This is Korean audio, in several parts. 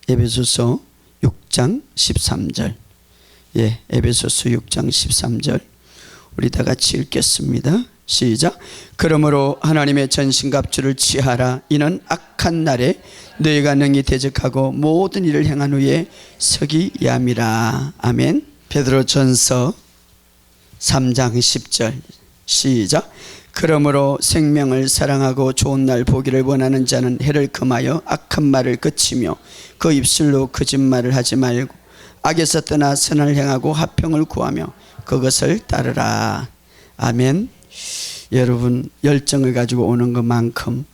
에베소서 6장 13절. 에베소서 6장 13절 우리 다 같이 읽겠습니다. 시작. 그러므로 하나님의 전신갑주를 취하라. 이는 악한 날에 너희가 능히 대적하고 모든 일을 행한 후에 서기 얌이라. 아멘. 베드로전서 3장 10절 시작. 그러므로 생명을 사랑하고 좋은 날 보기를 원하는 자는 해를 금하여 악한 말을 그치며 그 입술로 거짓말을 하지 말고 악에서 떠나 선을 행하고 화평을 구하며 그것을 따르라. 아멘. 여러분, 열정을 가지고 오는 것만큼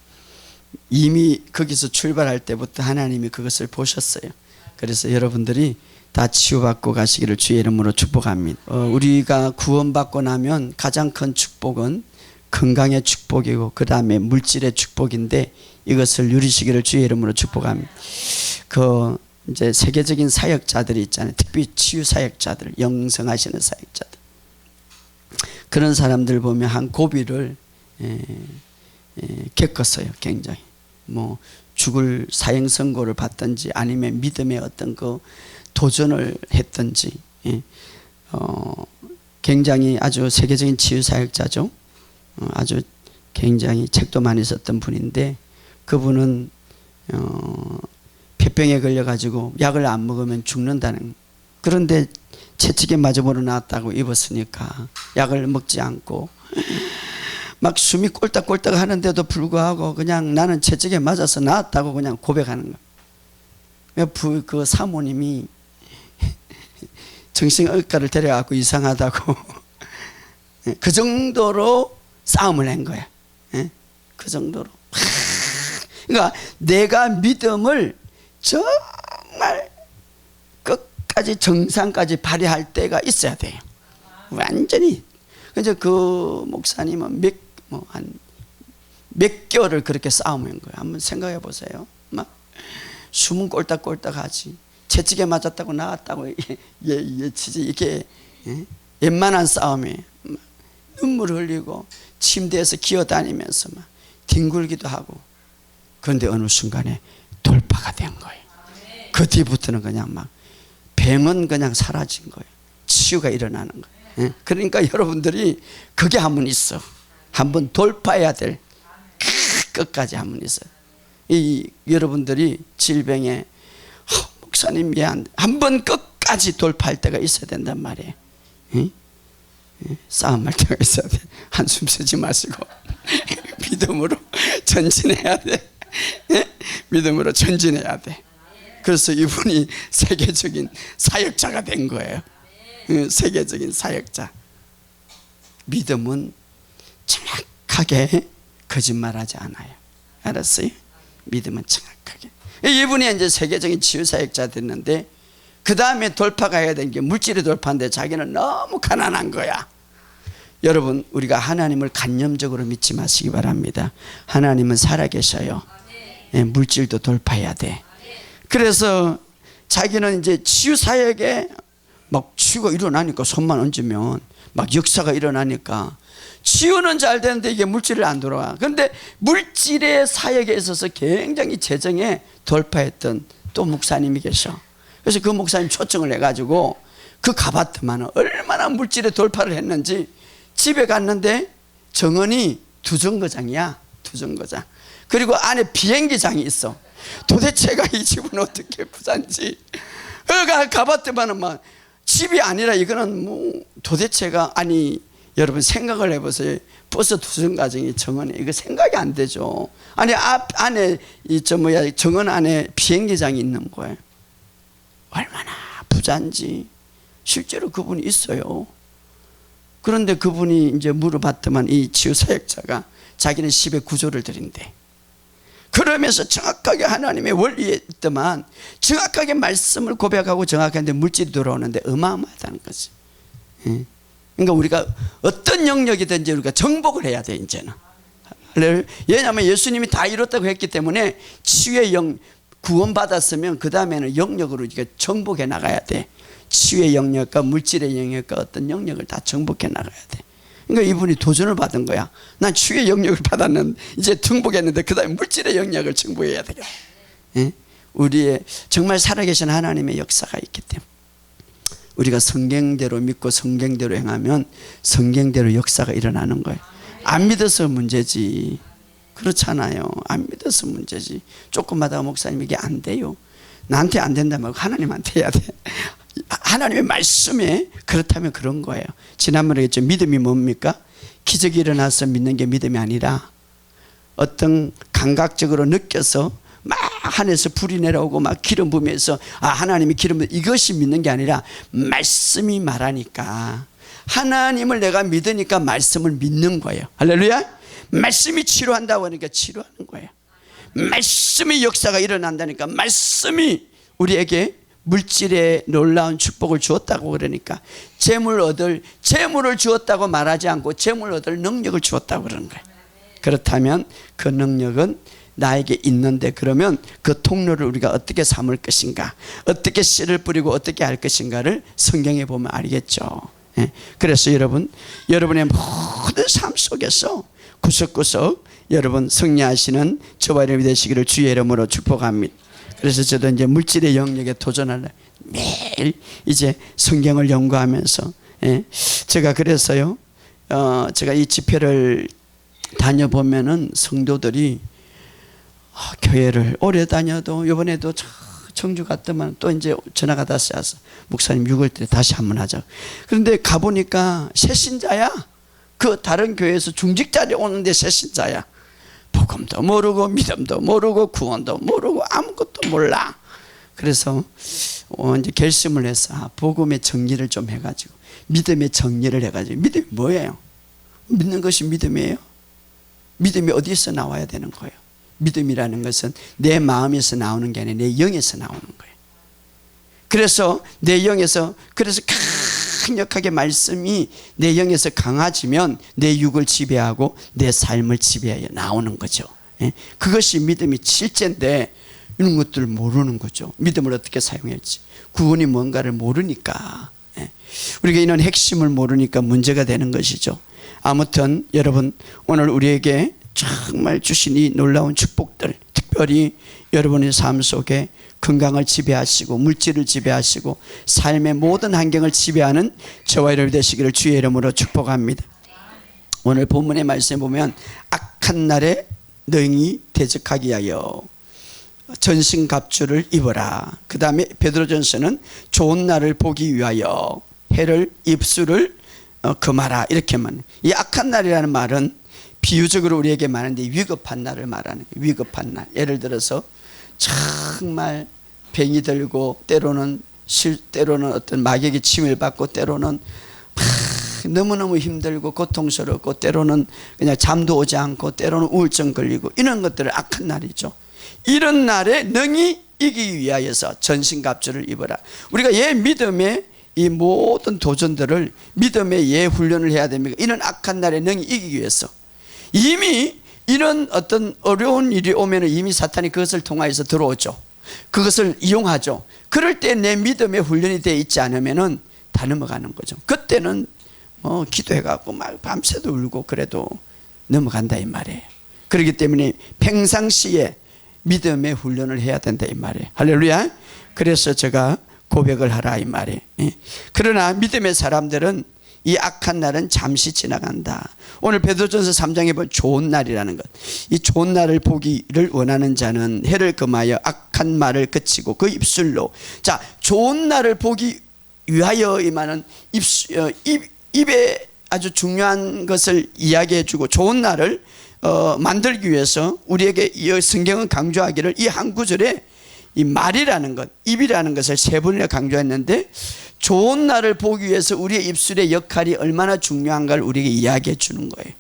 이미 거기서 출발할 때부터 하나님이 그것을 보셨어요. 그래서 여러분들이 다 치유받고 가시기를 주의 이름으로 축복합니다. 우리가 구원받고 나면 가장 큰 축복은 건강의 축복이고 그 다음에 물질의 축복인데 이것을 누리시기를 주의 이름으로 축복합니다. 이제 세계적인 사역자들이 있잖아요. 특히 치유 사역자들, 영성하시는 사역자들. 그런 사람들 보면 한 고비를 겪었어요. 굉장히 죽을 사형 선고를 받든지 아니면 믿음의 어떤 도전을 했든지 굉장히 아주 세계적인 치유 사역자죠. 아주 굉장히 책도 많이 썼던 분인데 그분은 폐병에 걸려가지고 약을 안 먹으면 죽는다는, 그런데 채찍에 맞아보러 나왔다고 입었으니까 약을 먹지 않고 막 숨이 꼴딱꼴딱 하는데도 불구하고 그냥 나는 채찍에 맞아서 나왔다고 그냥 고백하는 거예요. 그 사모님이 정신의과를 데려가고 이상하다고 그 정도로 싸움을 한 거야. 그 정도로. 그러니까 내가 믿음을 정말 끝까지 정상까지 발휘할 때가 있어야 돼요. 완전히. 그래서 그 목사님은 몇 개월을 그렇게 싸움한 거예요. 한번 생각해 보세요. 막 숨은 꼴딱꼴딱 하지. 채찍에 맞았다고 나왔다고 이게 웬만한 싸움이에요. 눈물 흘리고 침대에서 기어다니면서 막 뒹굴기도 하고. 그런데 어느 순간에 돌파가 된 거예요. 그 뒤부터는 그냥 막 병은 그냥 사라진 거예요. 치유가 일어나는 거예요. 그러니까 여러분들이 그게 한 번 있어. 한번 돌파해야 될 끝까지 한 번 있어요. 여러분들이 질병에 목사님 한 번 끝까지 돌파할 때가 있어야 된단 말이에요. 싸움할 때가 있어야 돼. 한숨 쉬지 마시고 믿음으로 전진해야 돼. 믿음으로 전진해야 돼. 그래서 이분이 세계적인 사역자가 된 거예요. 세계적인 사역자. 믿음은 정확하게 거짓말하지 않아요. 알았어요? 믿음은 정확하게. 이분이 이제 세계적인 치유 사역자 됐는데 그 다음에 돌파가 해야 되는 게 물질의 돌파인데 자기는 너무 가난한 거야. 여러분, 우리가 하나님을 간념적으로 믿지 마시기 바랍니다. 하나님은 살아계셔요. 물질도 돌파해야 돼. 그래서 자기는 이제 치유 사역에 막 치유가 일어나니까 손만 얹으면 막 역사가 일어나니까 치유는 잘 되는데 이게 물질을 안 돌아와. 그런데 물질의 사역에 있어서 굉장히 재정에 돌파했던 또 목사님이 계셔. 그래서 그 목사님 초청을 해가지고 그 가봤더만 얼마나 물질의 돌파를 했는지 집에 갔는데 정원이 2정거장이야. 2정거장. 그리고 안에 비행기장이 있어. 도대체가 이 집은 어떻게 부잔지. 가봤더만 막 집이 아니라 이거는 도대체가 아니 여러분 생각을 해보세요. 버스 2정거장이 정원에 이거 생각이 안 되죠. 아니 안에 정원 안에 비행기장이 있는 거예요. 얼마나 부잔지. 실제로 그분이 있어요. 그런데 그분이 이제 물어봤더만 이 치유사역자가 자기는 10의 9조를 드린대. 그러면서 정확하게 하나님의 원리에 있더만 정확하게 말씀을 고백하고 정확한데 물질이 돌아오는데 어마어마하다는 거지. 그러니까 우리가 어떤 영역이든지 우리가 정복을 해야 돼 이제는. 왜냐하면 예수님이 다 이뤘다고 했기 때문에 치유의 영 구원받았으면 그 다음에는 영역으로 우리가 정복해 나가야 돼. 치유의 영역과 물질의 영역과 어떤 영역을 다 정복해 나가야 돼. 그러니까 이분이 도전을 받은 거야. 난 치유의 영역을 받았는데 이제 정복했는데 그 다음에 물질의 영역을 정복해야 되겠다. 우리의 정말 살아계신 하나님의 역사가 있기 때문에 우리가 성경대로 믿고 성경대로 행하면 성경대로 역사가 일어나는 거예요. 안 믿어서 문제지. 그렇잖아요. 안 믿어서 문제지. 조금마다 목사님 이게 안 돼요. 나한테 안 된다면 하나님한테 해야 돼. 하나님의 말씀에 그렇다면 그런 거예요. 지난번에 했죠. 믿음이 뭡니까? 기적이 일어나서 믿는 게 믿음이 아니라 어떤 감각적으로 느껴서 막 하늘에서 불이 내려오고 막 기름 부으면서 하나님이 기름 부으면 이것이 믿는 게 아니라 말씀이 말하니까 하나님을 내가 믿으니까 말씀을 믿는 거예요. 할렐루야. 말씀이 치료한다고 하니까 치료하는 거예요. 말씀의 역사가 일어난다니까 말씀이 우리에게 물질의 놀라운 축복을 주었다고 그러니까 재물을 주었다고 말하지 않고 재물을 얻을 능력을 주었다고 그러는 거예요. 그렇다면 그 능력은 나에게 있는데 그러면 그 통로를 우리가 어떻게 삼을 것인가, 어떻게 씨를 뿌리고 어떻게 할 것인가를 성경에 보면 알겠죠. 그래서 여러분의 모든 삶 속에서 구석구석 여러분 승리하시는 저와 여러분이 되시기를 주의 이름으로 축복합니다. 그래서 저도 이제 물질의 영역에 도전하려 매일 이제 성경을 연구하면서 제가 그래서요 제가 이 집회를 다녀보면은 성도들이 교회를 오래 다녀도 이번에도 청주 갔더만 또 이제 전화가 다시 와서 목사님 6월 때 다시 한번 하자. 그런데 가보니까 새신자야. 그 다른 교회에서 중직자리 오는데 새신자야. 복음도 모르고 믿음도 모르고 구원도 모르고 아무것도 몰라. 그래서 이제 결심을 해서 복음의 정리를 좀 해가지고 믿음의 정리를 해가지고 믿음이 뭐예요? 믿는 것이 믿음이에요? 믿음이 어디서 나와야 되는 거예요? 믿음이라는 것은 내 마음에서 나오는 게 아니라 내 영에서 나오는 거예요. 그래서 내 영에서 그래서 강력하게 말씀이 내 영에서 강해지면 내 육을 지배하고 내 삶을 지배하여 나오는 거죠. 그것이 믿음이 실제인데 이런 것들을 모르는 거죠. 믿음을 어떻게 사용할지 구원이 뭔가를 모르니까 우리가 이런 핵심을 모르니까 문제가 되는 것이죠. 아무튼 여러분 오늘 우리에게 정말 주신 이 놀라운 축복들 특별히 여러분의 삶 속에 건강을 지배하시고 물질을 지배하시고 삶의 모든 환경을 지배하는 저와 여러분 되시기를 주의 이름으로 축복합니다. 오늘 본문의 말씀에 보면 악한 날에 능히 대적하기 위하여 전신갑주를 입어라. 그 다음에 베드로전서는 좋은 날을 보기 위하여 해를 입술을 금하라 이렇게만. 이 악한 날이라는 말은 비유적으로 우리에게 말하는데 위급한 날을 말하는 거예요. 위급한 날. 예를 들어서 정말 병이 들고 때로는 어떤 마귀에게 침을 받고 때로는 너무너무 힘들고 고통스럽고 때로는 그냥 잠도 오지 않고 때로는 우울증 걸리고 이런 것들을 악한 날이죠. 이런 날에 능히 이기기 위하여서 전신갑주를 입어라. 우리가 믿음의 이 모든 도전들을 믿음의 훈련을 해야 됩니다. 이런 악한 날에 능히 이기기 위해서 이미 이런 어떤 어려운 일이 오면 이미 사탄이 그것을 통하여서 들어오죠. 그것을 이용하죠. 그럴 때 내 믿음의 훈련이 되어 있지 않으면 다 넘어가는 거죠. 그때는 기도해갖고 막 밤새도 울고 그래도 넘어간다 이 말이에요. 그렇기 때문에 평상시에 믿음의 훈련을 해야 된다 이 말이에요. 할렐루야. 그래서 제가 고백을 하라 이 말이에요. 그러나 믿음의 사람들은 이 악한 날은 잠시 지나간다. 오늘 베드로전서 3장에 보면 좋은 날이라는 것. 이 좋은 날을 보기를 원하는 자는 해를 금하여 악한 말을 그치고 그 입술로. 자, 좋은 날을 보기 위하여 이 말은 입에 아주 중요한 것을 이야기해 주고 좋은 날을 만들기 위해서 우리에게 이 성경은 강조하기를 이 한 구절에 이 말이라는 것, 입이라는 것을 세 번이나 강조했는데 좋은 날을 보기 위해서 우리의 입술의 역할이 얼마나 중요한가를 우리에게 이야기해 주는 거예요.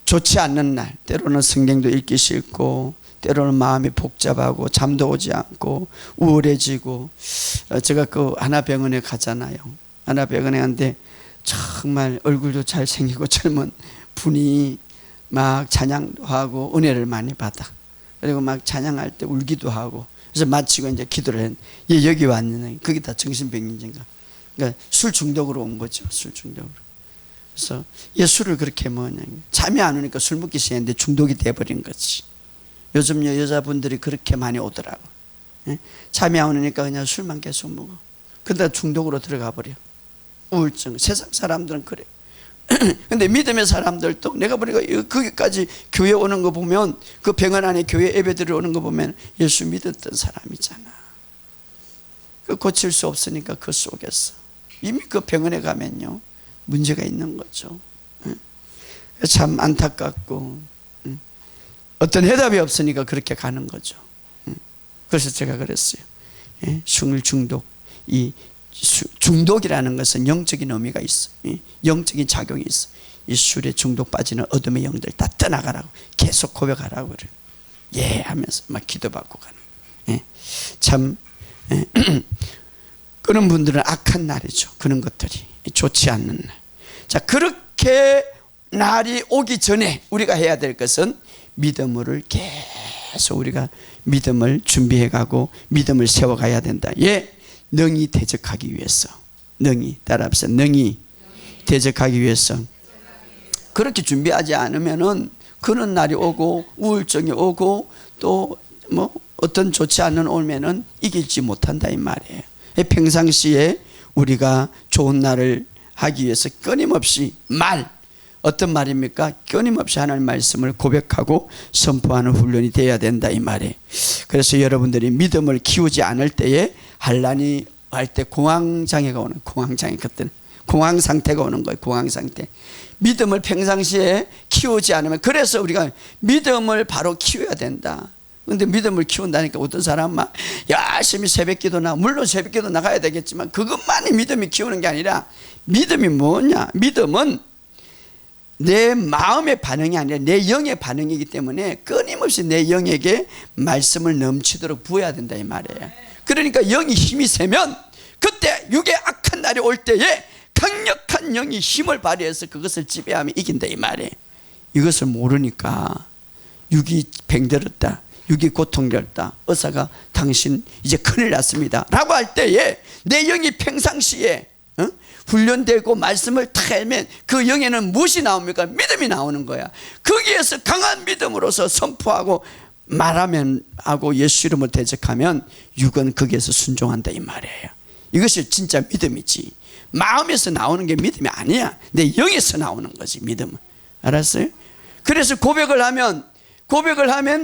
좋지 않는 날, 때로는 성경도 읽기 싫고 때로는 마음이 복잡하고 잠도 오지 않고 우울해지고 제가 그 하나병원에 가잖아요. 하나병원에 갔는데 정말 얼굴도 잘생기고 젊은 분이 막 찬양도 하고 은혜를 많이 받아. 그리고 막 찬양할 때 울기도 하고. 그래서 마치고 이제 기도를 했는데 얘 여기 왔는데 그게 다 정신병인가. 그러니까 술 중독으로 온 거죠. 술 중독으로. 그래서 얘 술을 그렇게 먹냐. 잠이 안 오니까 술 먹기 시작했는데 중독이 돼버린 거지. 요즘 여자분들이 그렇게 많이 오더라고. 잠이 안 오니까 그냥 술만 계속 먹어. 그러다 중독으로 들어가 버려. 우울증. 세상 사람들은 그래. 근데 믿음의 사람들도 내가 보니까 거기까지 교회 오는 거 보면, 그 병원 안에 교회 예배 들어오는 거 보면 예수 믿었던 사람이잖아. 그 고칠 수 없으니까 그 속에서 이미 그 병원에 가면요 문제가 있는 거죠. 참 안타깝고 어떤 해답이 없으니까 그렇게 가는 거죠. 그래서 제가 그랬어요. 술 중독, 이 중독이라는 것은 영적인 의미가 있어. 영적인 작용이 있어. 이 술에 중독 빠지는 어둠의 영들 다 떠나가라고 계속 고백하라고 그래. 예 하면서 막 기도받고 가는. 참 그런 분들은 악한 날이죠. 그런 것들이 좋지 않는 날. 자, 그렇게 날이 오기 전에 우리가 해야 될 것은 믿음을 계속 우리가 믿음을 준비해가고 믿음을 세워가야 된다. 예, 능히 대적하기 위해서. 능히, 따라합시다. 능히 대적하기 위해서. 그렇게 준비하지 않으면은 그런 날이 오고 우울증이 오고 또 뭐 어떤 좋지 않은 오면은 이기지 못한다 이 말이에요. 평상시에 우리가 좋은 날을 하기 위해서 끊임없이 어떤 말입니까? 끊임없이 하나님 말씀을 고백하고 선포하는 훈련이 되어야 된다 이 말이에요. 그래서 여러분들이 믿음을 키우지 않을 때에 환난이 할 때 공황장애가 오는, 공황장애, 그때는 공황 상태가 오는 거예요. 공황 상태. 믿음을 평상시에 키우지 않으면, 그래서 우리가 믿음을 바로 키워야 된다. 근데 믿음을 키운다니까 어떤 사람은 막 열심히 새벽기도 물론 새벽기도 나가야 되겠지만 그것만이 믿음이 키우는 게 아니라, 믿음이 뭐냐? 믿음은 내 마음의 반응이 아니라 내 영의 반응이기 때문에 끊임없이 내 영에게 말씀을 넘치도록 부어야 된다 이 말이에요. 그러니까 영이 힘이 세면 그때 육의 악한 날이 올 때에 강력한 영이 힘을 발휘해서 그것을 지배하면 이긴다 이 말이에요. 이것을 모르니까 육이 병들었다, 육이 고통되었다, 의사가 당신 이제 큰일 났습니다 라고 할 때에 내 영이 평상시에 훈련되고 말씀을 탁 하면 그 영에는 무엇이 나옵니까? 믿음이 나오는 거야. 거기에서 강한 믿음으로서 선포하고 말하면 하고 예수 이름을 대적하면 육은 거기에서 순종한다 이 말이에요. 이것이 진짜 믿음이지. 마음에서 나오는 게 믿음이 아니야. 내 영에서 나오는 거지 믿음은. 알았어요? 그래서 고백을 하면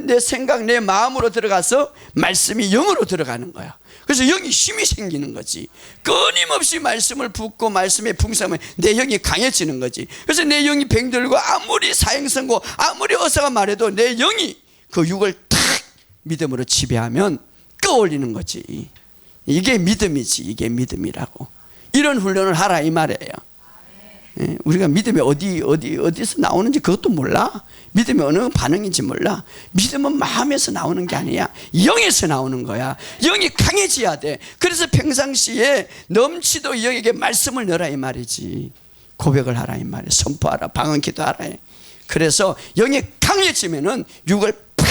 내 생각, 내 마음으로 들어가서 말씀이 영으로 들어가는 거야. 그래서 영이 힘이 생기는 거지. 끊임없이 말씀을 붓고 말씀에 풍성하면 내 영이 강해지는 거지. 그래서 내 영이 병들고 아무리 사행선고 아무리 의사가 말해도 내 영이 그 육을 탁 믿음으로 지배하면 끌어올리는 거지. 이게 믿음이지. 이게 믿음이라고. 이런 훈련을 하라 이 말이에요. 우리가 믿음이 어디서 나오는지 그것도 몰라. 믿음이 어느 반응인지 몰라. 믿음은 마음에서 나오는 게 아니야. 영에서 나오는 거야. 영이 강해져야 돼. 그래서 평상시에 넘치도 영에게 말씀을 넣어라 이 말이지. 고백을 하라 이 말이야. 선포하라, 방언기도 하라. 그래서 영이 강해지면은 육을 팍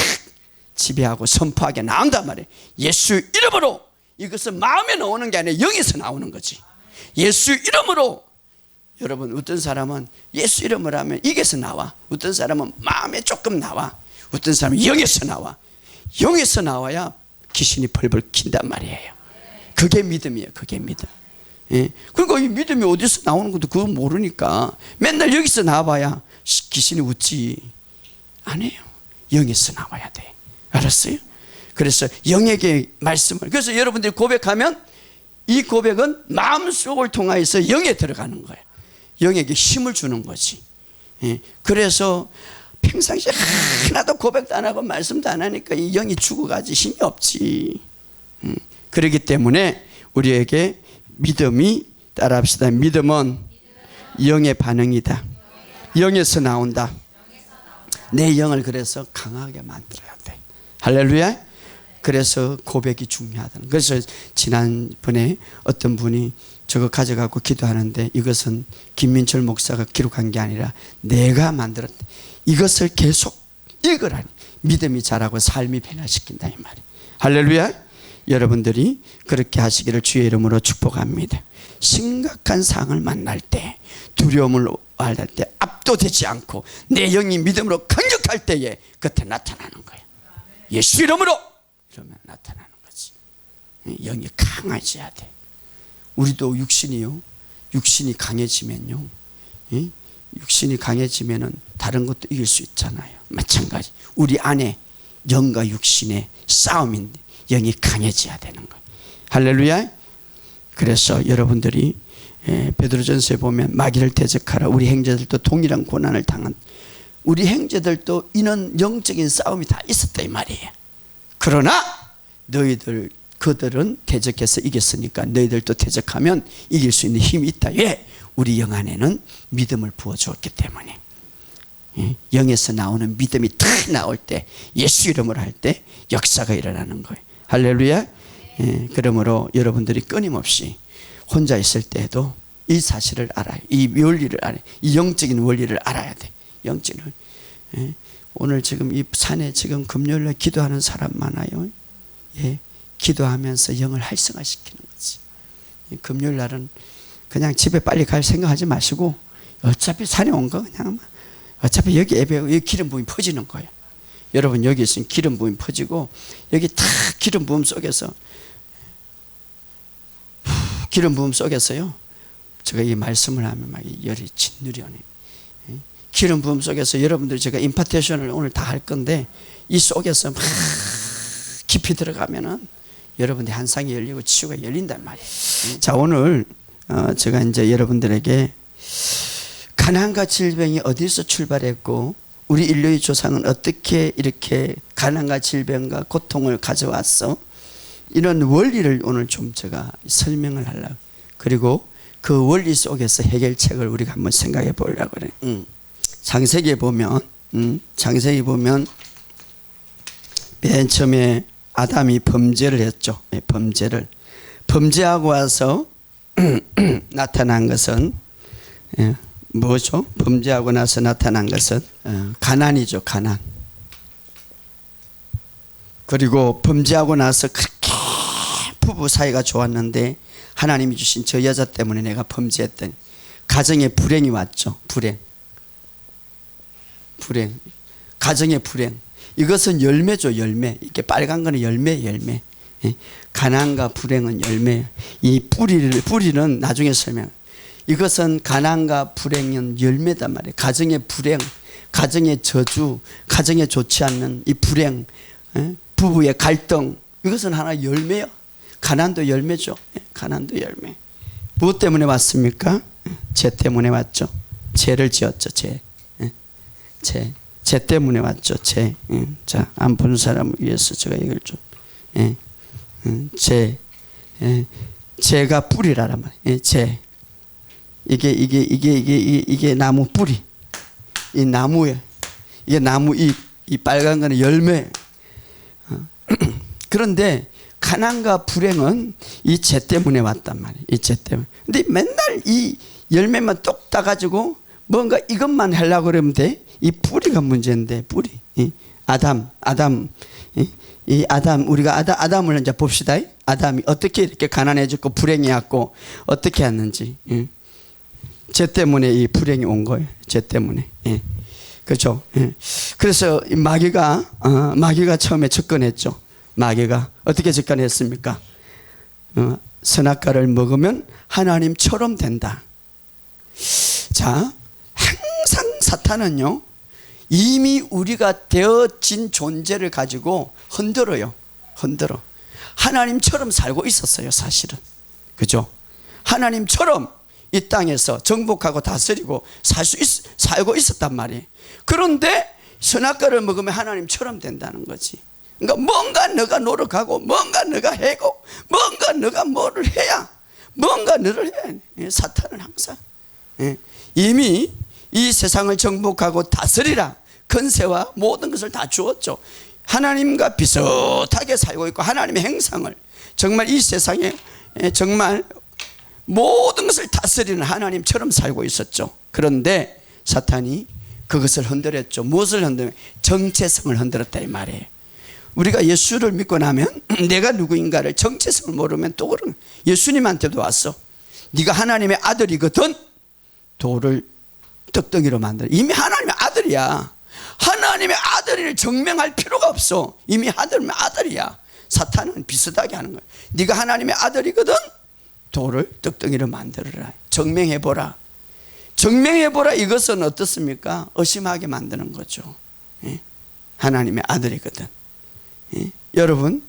지배하고 선포하게 나온단 말이야. 예수 이름으로. 이것은 마음에 나오는 게 아니라 영에서 나오는 거지. 예수 이름으로. 여러분, 어떤 사람은 예수 이름을 하면 입에서 나와. 어떤 사람은 마음에 조금 나와. 어떤 사람은 영에서 나와. 영에서 나와야 귀신이 벌벌 킨단 말이에요. 그게 믿음이에요. 그게 믿음. 그러니까 이 믿음이 어디서 나오는 것도 그거 모르니까 맨날 여기서 나와봐야 귀신이 웃지. 안 해요. 영에서 나와야 돼. 알았어요? 그래서 영에게 말씀을, 그래서 여러분들이 고백하면 이 고백은 마음속을 통하여서 영에 들어가는 거예요. 영에게 힘을 주는 거지. 그래서 평상시에 하나도 고백도 안 하고 말씀도 안 하니까 이 영이 죽어가지 힘이 없지. 그렇기 때문에 우리에게 믿음이, 따라합시다. 믿음은 영의 반응이다. 영에서 나온다. 내 영을 그래서 강하게 만들어야 돼. 할렐루야. 그래서 고백이 중요하다. 그래서 지난번에 어떤 분이 저거 가져가고 기도하는데 이것은 김민철 목사가 기록한 게 아니라 내가 만들었다. 이것을 계속 읽으라니. 믿음이 자라고 삶이 변화시킨다 이 말이에요. 할렐루야. 여러분들이 그렇게 하시기를 주의 이름으로 축복합니다. 심각한 상을 만날 때, 두려움을 만날 때 압도되지 않고 내 영이 믿음으로 강력할 때에 그때 나타나는 거예요. 예수 이름으로 이러면 나타나는 거지. 영이 강해져야 돼. 우리도 육신이 강해지면요, 육신이 강해지면은 다른 것도 이길 수 있잖아요. 마찬가지 우리 안에 영과 육신의 싸움인데 영이 강해져야 되는 거예요. 할렐루야. 그래서 여러분들이 베드로전서에 보면 마귀를 대적하라. 우리 형제들도 동일한 고난을 당한, 우리 형제들도 이런 영적인 싸움이 다 있었다 이 말이에요. 그러나 그들은 대적해서 이겼으니까 너희들도 대적하면 이길 수 있는 힘이 있다. 왜? 우리 영 안에는 믿음을 부어주었기 때문에. 영에서 나오는 믿음이 탁 나올 때, 예수 이름으로 할 때 역사가 일어나는 거예요. 할렐루야. 그러므로 여러분들이 끊임없이 혼자 있을 때에도 이 사실을 알아요. 이 원리를 알아요. 이 영적인 원리를 알아야 돼. 영적인 원리. 오늘 지금 이 산에 지금 금요일날 기도하는 사람 많아요. 기도하면서 영을 활성화시키는 거지. 금요일날은 그냥 집에 빨리 갈 생각하지 마시고, 어차피 산에 온 거 그냥 어차피 여기 예배하고 여기 기름 부음이 퍼지는 거예요. 여러분 여기 있으면 기름 부음이 퍼지고, 여기 탁 기름 부음 속에서 제가 이 말씀을 하면 막 열이 짓누려 오네. 기름 부음 속에서 여러분들이 제가 임파테이션을 오늘 다 할 건데, 이 속에서 막 깊이 들어가면은 여러분들이 한상이 열리고 치유가 열린단 말이에요. 자, 오늘 제가 이제 여러분들에게 가난과 질병이 어디서 출발했고, 우리 인류의 조상은 어떻게 이렇게 가난과 질병과 고통을 가져왔어, 이런 원리를 오늘 좀 제가 설명을 하려고, 그리고 그 원리 속에서 해결책을 우리가 한번 생각해 보려고 그래. 창세기에 보면 맨 처음에 아담이 범죄를 했죠. 범죄하고 와서 나타난 것은 뭐죠? 범죄하고 나서 나타난 것은 가난이죠. 가난. 그리고 범죄하고 나서 그렇게 부부 사이가 좋았는데 하나님이 주신 저 여자 때문에 내가 범죄했더니 가정에 불행이 왔죠. 불행. 가정의 불행. 이것은 열매죠. 열매. 이렇게 빨간 거는 열매. 가난과 불행은 열매. 이 뿌리는 나중에 설명. 이것은 가난과 불행은 열매단 말이에요. 가정의 불행, 가정의 저주, 가정에 좋지 않는 이 불행, 부부의 갈등, 이것은 하나 열매요. 가난도 열매죠. 가난도 열매. 무엇 때문에 왔습니까? 죄 때문에 왔죠. 죄를 지었죠. 죄 때문에 왔죠. 죄. 자, 안 보는 사람을 위해서 제가 이걸 좀. 죄가 뿌리라란 말이에요. 죄. 이게 나무 뿌리. 이 나무에, 이게 나무 잎, 이 빨간 거는 열매. 그런데 가난과 불행은 이 죄 때문에 왔단 말이에요. 이 죄 때문에. 근데 맨날 이 열매만 똑 따가지고 뭔가 이것만 하려고 그러면 돼. 이 뿌리가 문제인데, 뿌리. 아담. 우리가 아담을 이제 봅시다. 아담이 어떻게 이렇게 가난해졌고 불행해왔고 어떻게 했는지. 죄 때문에 이 불행이 온 거예요. 죄 때문에. 그렇죠. 그래서 마귀가 처음에 접근했죠. 마귀가 어떻게 접근했습니까? 선악과를 먹으면 하나님처럼 된다. 자, 항상 사탄은요, 이미 우리가 되어진 존재를 가지고 흔들어. 하나님처럼 살고 있었어요, 사실은. 그죠? 하나님처럼 이 땅에서 정복하고 다스리고 살고 있었단 말이에요. 그런데 선악과를 먹으면 하나님처럼 된다는 거지. 그러니까 뭔가 너가 노력하고, 뭔가 너가 해고, 뭔가 너가 뭐를 해야, 뭔가 너를 해야 해. 사탄은 항상 이미 이 세상을 정복하고 다스리라 권세와 모든 것을 다 주었죠. 하나님과 비슷하게 살고 있고, 하나님의 행상을 정말 이 세상에 정말 모든 것을 다스리는 하나님처럼 살고 있었죠. 그런데 사탄이 그것을 흔들었죠. 무엇을 흔들면? 정체성을 흔들었다 이 말이에요. 우리가 예수를 믿고 나면 내가 누구인가를 정체성을 모르면 또 그런, 예수님한테도 왔어. 네가 하나님의 아들이거든. 돌을 떡덩이로 만들어. 이미 하나님의 아들이야. 하나님의 아들을 증명할 필요가 없어. 이미 하나님의 아들이야. 사탄은 비슷하게 하는 거예요. 네가 하나님의 아들이거든 돌을 떡덩이로 만들어라. 증명해보라. 증명해보라. 이것은 어떻습니까? 의심하게 만드는 거죠. 예? 하나님의 아들이거든. 예? 여러분,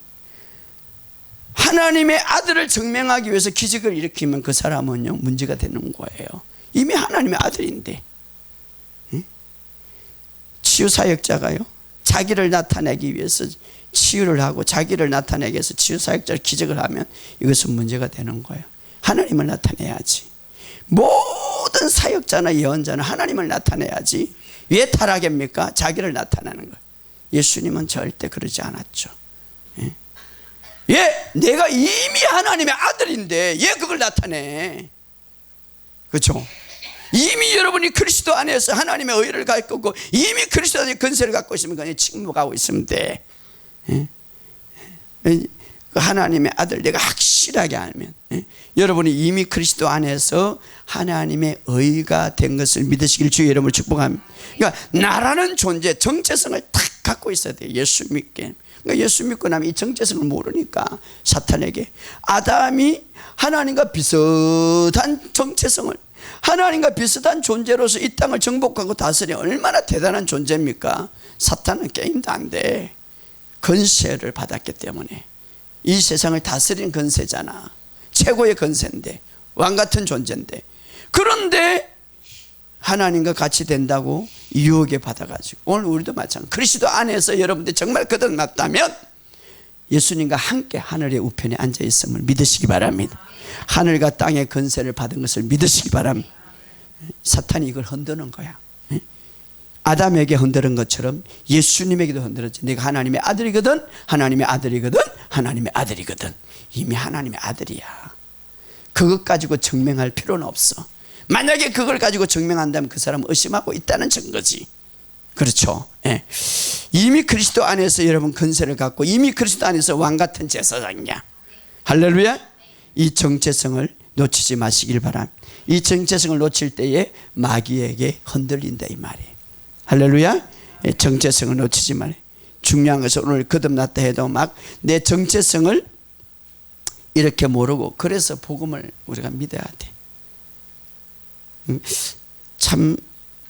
하나님의 아들을 증명하기 위해서 기적을 일으키면 그 사람은요 문제가 되는 거예요. 이미 하나님의 아들인데. 예? 치유사역자가요 자기를 나타내기 위해서 치유를 하고 자기를 나타내기 위해서 치유사역자를 기적을 하면 이것은 문제가 되는 거예요. 하나님을 나타내야지. 모든 사역자나 예언자는 하나님을 나타내야지. 왜 타락입니까? 자기를 나타내는 거예요. 예수님은 절대 그러지 않았죠. 예? 예, 내가 이미 하나님의 아들인데 왜 그걸 나타내? 그렇죠? 이미 여러분이 그리스도 안에서 하나님의 의를 갖고 있고 이미 그리스도 안에 권세를 갖고 있으면 그냥 침묵하고 있으면 돼. 예? 하나님의 아들 내가 확실하게 알면, 예? 여러분이 이미 그리스도 안에서 하나님의 의가 된 것을 믿으시길 주의 이름으로 축복합니다. 그러니까 나라는 존재 정체성을 딱 갖고 있어야 돼요. 예수 믿게. 그러니까 예수 믿고 나면 이 정체성을 모르니까 사탄에게 아담이 하나님과 비슷한 정체성을, 하나님과 비슷한 존재로서 이 땅을 정복하고 다스려 얼마나 대단한 존재입니까? 사탄은 게임도 안 돼. 권세를 받았기 때문에. 이 세상을 다스리는 권세잖아. 최고의 권세인데, 왕같은 존재인데, 그런데 하나님과 같이 된다고 유혹에 받아가지고, 오늘 우리도 마찬가지. 그리스도 안에서 여러분들 정말 거듭났다면 예수님과 함께 하늘의 우편에 앉아 있음을 믿으시기 바랍니다. 하늘과 땅의 권세를 받은 것을 믿으시기 바랍니다. 사탄이 이걸 흔드는 거야. 아담에게 흔드는 것처럼 예수님에게도 흔들었지. 내가 하나님의 아들이거든, 하나님의 아들이거든, 하나님의 아들이거든. 이미 하나님의 아들이야. 그것 가지고 증명할 필요는 없어. 만약에 그걸 가지고 증명한다면 그 사람은 의심하고 있다는 증거지. 그렇죠? 예. 이미 그리스도 안에서 여러분 권세를 갖고 이미 그리스도 안에서 왕같은 제사장이야. 할렐루야. 이 정체성을 놓치지 마시길 바랍니다. 이 정체성을 놓칠 때에 마귀에게 흔들린다 이 말이에요. 할렐루야. 정체성을 놓치지 말아요. 중요한 것은 오늘 거듭났다 해도 막 내 정체성을 이렇게 모르고, 그래서 복음을 우리가 믿어야 돼. 참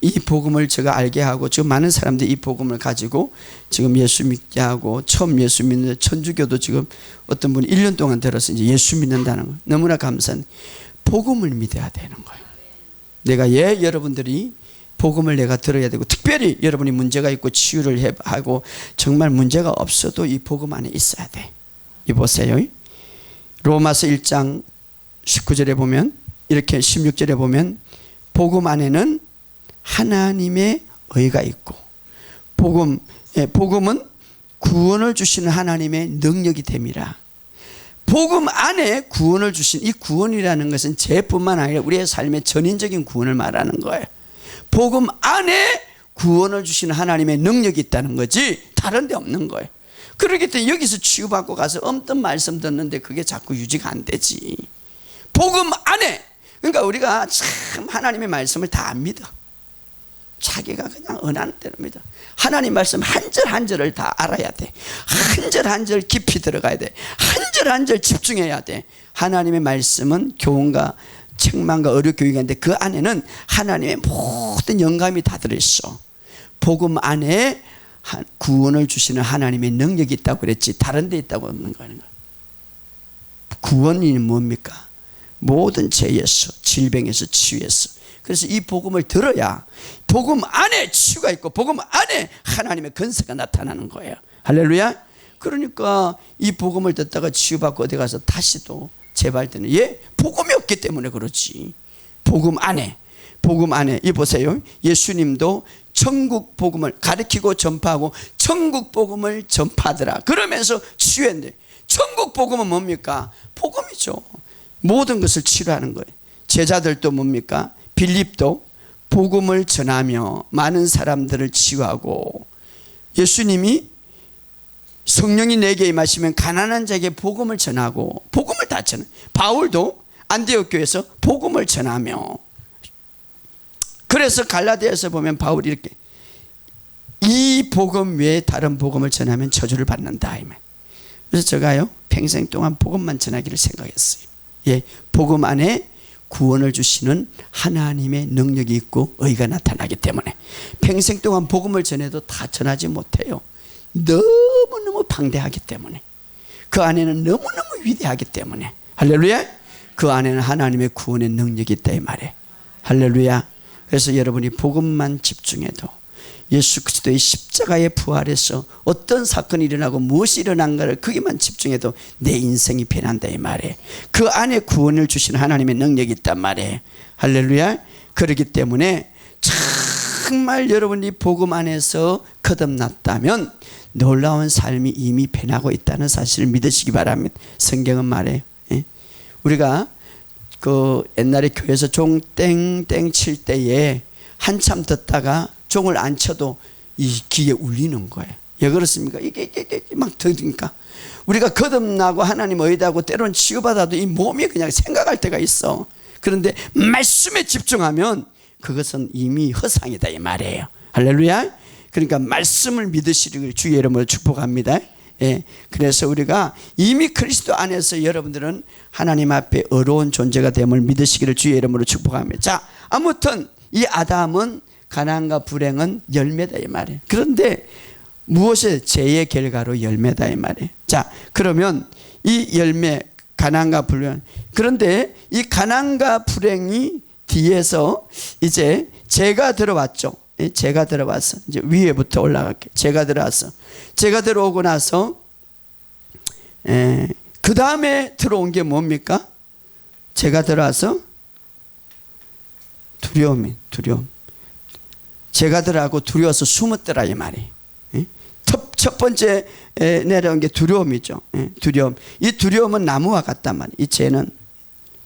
이 복음을 제가 알게 하고 지금 많은 사람들이 이 복음을 가지고 지금 예수 믿게 하고, 처음 예수 믿는 천주교도 지금 어떤 분이 1년 동안 들어서 이제 예수 믿는다는 거 너무나 감사한. 복음을 믿어야 되는 거예요. 내가 여러분들이 복음을 내가 들어야 되고, 특별히 여러분이 문제가 있고 치유를 하고 정말 문제가 없어도 이 복음 안에 있어야 돼. 이 보세요. 로마서 1장 19절에 보면, 이렇게 16절에 보면 복음 안에는 하나님의 의가 있고, 복음은 구원을 주시는 하나님의 능력이 됨이라. 복음 안에 구원을 주신, 이 구원이라는 것은 죄뿐만 아니라 우리의 삶의 전인적인 구원을 말하는 거예요. 복음 안에 구원을 주시는 하나님의 능력이 있다는 거지 다른 데 없는 거예요. 그렇기 때문에 여기서 치유받고 가서 엄떤 말씀 듣는데 그게 자꾸 유지가 안 되지. 복음 안에, 그러니까 우리가 참 하나님의 말씀을 다 안 믿어. 자기가 그냥 은하는 대로 믿어. 하나님 말씀 한 절 한 절을 다 알아야 돼. 한 절 한 절 깊이 들어가야 돼. 한 절 한 절 집중해야 돼. 하나님의 말씀은 교훈과 책망과 의료 교육인데 그 안에는 하나님의 모든 영감이 다 들어있어. 복음 안에 구원을 주시는 하나님의 능력이 있다고 그랬지 다른 데 있다고 없는 거예요. 구원이 뭡니까? 모든 죄에서, 질병에서, 치유에서. 그래서 이 복음을 들어야 복음 안에 치유가 있고 복음 안에 하나님의 권세가 나타나는 거예요. 할렐루야. 그러니까 이 복음을 듣다가 치유받고 어디 가서 다시 또 재발되는, 복음이 없기 때문에 그렇지. 복음 안에 이 보세요. 예수님도 천국 복음을 가르치고 전파하고 천국 복음을 전파하더라. 그러면서 치유했는데, 천국 복음은 뭡니까? 복음이죠. 모든 것을 치유하는 거예요. 제자들도 뭡니까? 빌립도 복음을 전하며 많은 사람들을 치유하고, 예수님이 성령이 내게 임하시면 가난한 자에게 복음을 전하고, 복음을 다 전해. 바울도 안디옥 교회에서 복음을 전하며, 그래서 갈라디아에서 보면 바울이 이렇게, 이 복음 외에 다른 복음을 전하면 저주를 받는다. 그래서 제가요 평생 동안 복음만 전하기를 생각했어요. 예, 복음 안에 구원을 주시는 하나님의 능력이 있고 의가 나타나기 때문에 평생 동안 복음을 전해도 다 전하지 못해요. 너무너무 방대하기 때문에, 그 안에는 너무너무 위대하기 때문에. 할렐루야. 그 안에는 하나님의 구원의 능력이 있다 이 말이에요. 할렐루야. 그래서 여러분이 복음만 집중해도 예수 그리스도의 십자가의 부활에서 어떤 사건이 일어나고 무엇이 일어난가를 거기만 집중해도 내 인생이 변한다 이 말이에요. 그 안에 구원을 주시는 하나님의 능력이 있단 말이에요. 할렐루야. 그렇기 때문에 정말 여러분이 복음 안에서 거듭났다면 놀라운 삶이 이미 변하고 있다는 사실을 믿으시기 바랍니다. 성경은 말해요. 우리가 그 옛날에 교회에서 종 땡땡 칠 때에 한참 듣다가 종을 안 쳐도 이 귀에 울리는 거예요. 왜 그렇습니까? 이게 막 들으니까 우리가 거듭나고 하나님 의하고 때로는 치유받아도 이 몸이 그냥 생각할 때가 있어. 그런데 말씀에 집중하면 그것은 이미 허상이다 이 말이에요. 할렐루야. 그러니까 말씀을 믿으시기를 주의 이름으로 축복합니다. 예, 그래서 우리가 이미 그리스도 안에서 여러분들은 하나님 앞에 의로운 존재가 됨을 믿으시기를 주의 이름으로 축복합니다. 자, 아무튼 이 아담은 가난과 불행은 열매다 이 말이에요. 그런데 무엇이 죄의 결과로 열매다 이 말이에요. 자, 그러면 이 열매 가난과 불행, 그런데 이 가난과 불행이 뒤에서 이제 죄가 들어왔죠. 죄가 들어와서 이제 위에부터 올라갈게. 죄가 들어와서, 죄가 들어오고 나서 그 다음에 들어온 게 뭡니까? 죄가 들어와서 두려움. 죄가 들어가고 두려워서 숨었더라 이 말이. 첫 번째 내려온 게 두려움이죠. 두려움. 이 두려움은 나무와 같단 말이에요. 이 죄는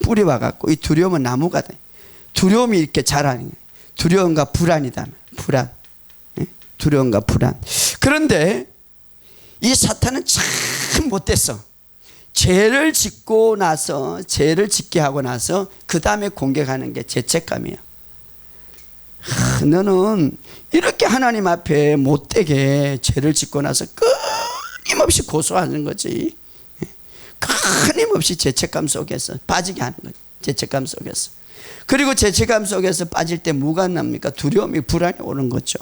뿌리와 같고 이 두려움은 나무가 돼. 두려움이 이렇게 자라는 거예요. 두려움과 불안이다. 불안. 두려움과 불안. 그런데 이 사탄은 참 못됐어. 죄를 짓고 나서, 죄를 짓게 하고 나서 그 다음에 공격하는 게 죄책감이야. 너는 이렇게 하나님 앞에 못되게 죄를 짓고 나서 끊임없이 고소하는 거지. 끊임없이 죄책감 속에서 빠지게 하는 거지. 죄책감 속에서. 그리고 죄책감 속에서 빠질 때 뭐가 납니까? 두려움이, 불안이 오는 거죠.